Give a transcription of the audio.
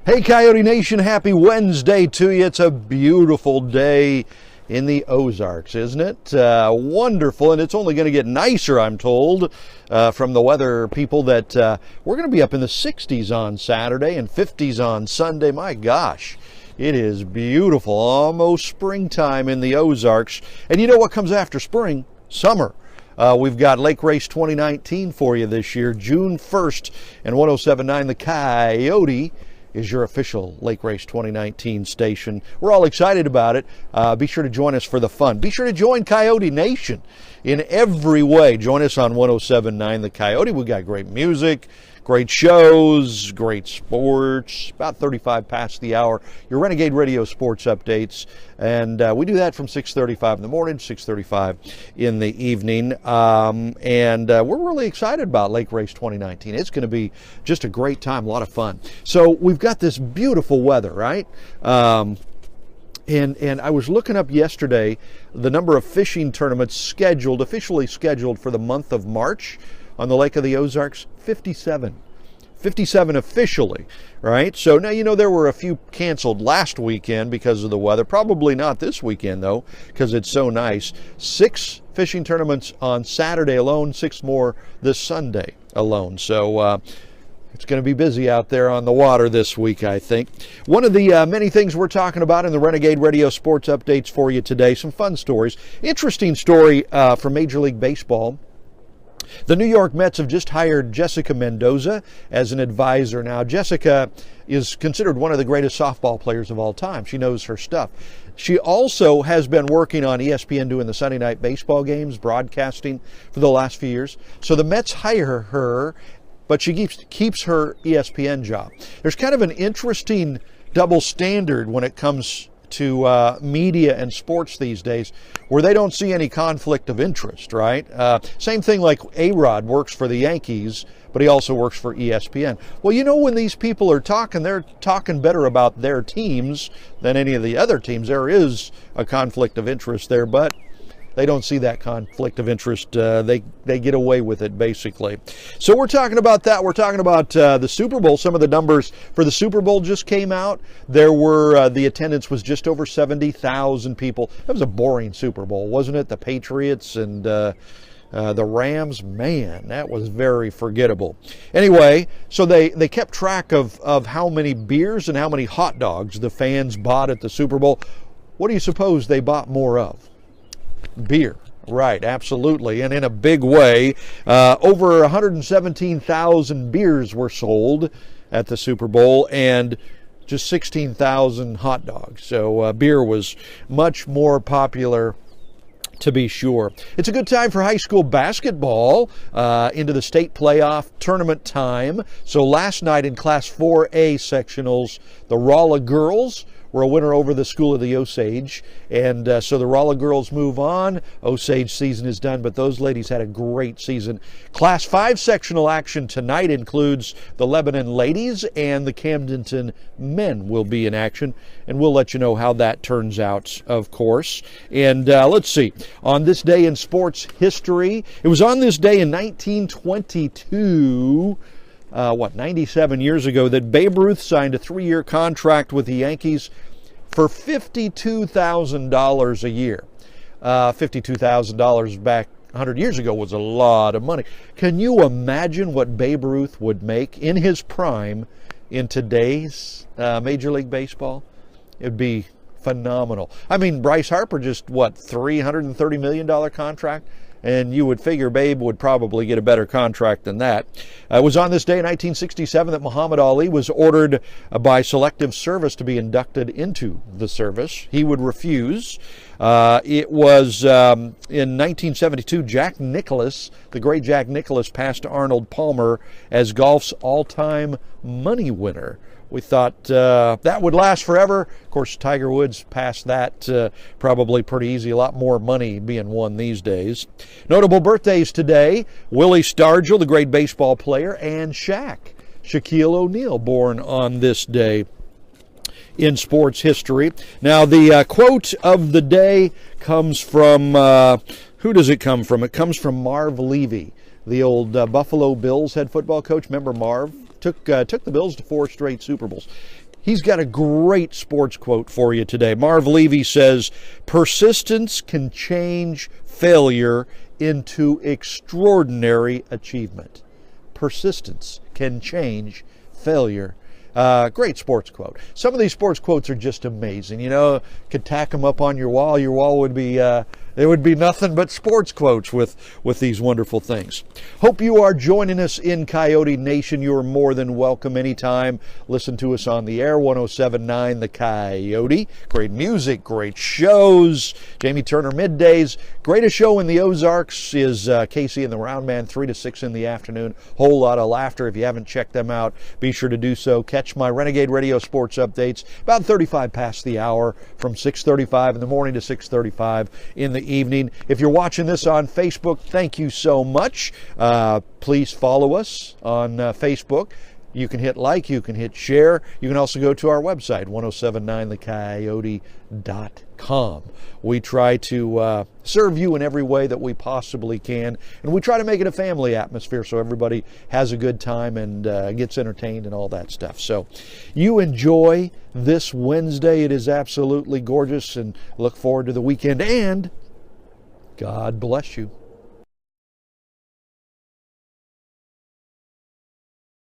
Hey Coyote Nation, happy Wednesday to you. It's a beautiful day in the Ozarks, isn't it? Wonderful, and it's only going to get nicer, I'm told, from the weather people, that we're going to be up in the 60s on Saturday and 50s on Sunday. My gosh, it is beautiful, almost springtime in the Ozarks. And you know what comes after spring? Summer. We've got Lake Race 2019 for you this year, June 1st, and 107.9 The Coyote is your official Lake Race 2019 station. We're all excited about it. Be sure to join us for the fun. Be sure to join Coyote Nation in every way. Join us on 107.9 The Coyote. We got great music, great shows, great sports, about 35 past the hour. Your Renegade Radio sports updates. And we do that from 6:35 in the morning, 6:35 in the evening. And we're really excited about Lake Race 2019. It's going to be just a great time, a lot of fun. So we've got this beautiful weather, right? And I was looking up yesterday the number of fishing tournaments officially scheduled for the month of March on the Lake of the Ozarks. 57 officially, right? So now, you know, there were a few canceled last weekend because of the weather. Probably not this weekend, though, because it's so nice. 6 fishing tournaments on Saturday alone, 6 more this Sunday alone. So it's going to be busy out there on the water this week, I think. One of the many things we're talking about in the Renegade Radio Sports Updates for you today, some fun stories. Interesting story from Major League Baseball. The New York Mets have just hired Jessica Mendoza as an advisor. Now, Jessica is considered one of the greatest softball players of all time. She knows her stuff. She also has been working on ESPN doing the Sunday night baseball games, broadcasting for the last few years. So the Mets hire her, but she keeps her ESPN job. There's kind of an interesting double standard when it comes to media and sports these days, where they don't see any conflict of interest, right? Same thing like A-Rod works for the Yankees, but he also works for ESPN. Well, you know, when these people are talking, they're talking better about their teams than any of the other teams. There is a conflict of interest there, but they don't see that conflict of interest. They get away with it, basically. So we're talking about that. We're talking about the Super Bowl. Some of the numbers for the Super Bowl just came out. There were, the attendance was just over 70,000 people. That was a boring Super Bowl, wasn't it? The Patriots and the Rams, man, that was very forgettable. Anyway, so they kept track of how many beers and how many hot dogs the fans bought at the Super Bowl. What do you suppose they bought more of? Beer. Right, absolutely, and in a big way. Over 117,000 beers were sold at the Super Bowl and just 16,000 hot dogs. So beer was much more popular, to be sure. It's a good time for high school basketball into the state playoff tournament time. So last night in Class 4A sectionals, the Rolla girls were a winner over the School of the Osage, and so the Rolla girls move on. Osage season is done, but those ladies had a great season. Class 5 sectional action tonight includes the Lebanon ladies, and the Camdenton men will be in action, and we'll let you know how that turns out, of course. And let's see, on this day in sports history, it was on this day in 1922, 97 years ago, that Babe Ruth signed a 3-year contract with the Yankees for $52,000 a year. $52,000 back 100 years ago was a lot of money. Can you imagine what Babe Ruth would make in his prime in today's Major League Baseball? It'd be phenomenal. I mean, Bryce Harper just, $330 million contract? And you would figure Babe would probably get a better contract than that. It was on this day in 1967 that Muhammad Ali was ordered by Selective Service to be inducted into the service. He would refuse. It was in 1972, Jack Nicklaus, the great Jack Nicklaus, passed Arnold Palmer as golf's all-time money winner. We thought that would last forever. Of course, Tiger Woods passed that probably pretty easy. A lot more money being won these days. Notable birthdays today: Willie Stargell, the great baseball player, and Shaquille O'Neal, born on this day in sports history. Now, the quote of the day comes from, who does it come from? It comes from Marv Levy, the old Buffalo Bills head football coach. Remember Marv? Took the Bills to 4 straight Super Bowls. He's got a great sports quote for you today. Marv Levy says, persistence can change failure into extraordinary achievement. Persistence can change failure. Great sports quote. Some of these sports quotes are just amazing. You know, could tack them up on your wall. Your wall would be, there would be nothing but sports quotes with these wonderful things. Hope you are joining us in Coyote Nation. You are more than welcome anytime. Listen to us on the air, 107.9 The Coyote. Great music, great shows. Jamie Turner middays. Greatest show in the Ozarks is Casey and the Roundman, 3 to 6 in the afternoon. Whole lot of laughter. If you haven't checked them out, be sure to do so. Catch my Renegade Radio sports updates about 35 past the hour from 6:35 in the morning to 6:35 in the evening. If you're watching this on Facebook, thank you so much. Please follow us on Facebook. You can hit like, you can hit share. You can also go to our website, 1079thecoyote.com. We try to serve you in every way that we possibly can, and we try to make it a family atmosphere so everybody has a good time and gets entertained and all that stuff. So you enjoy this Wednesday. It is absolutely gorgeous, and look forward to the weekend, and God bless you.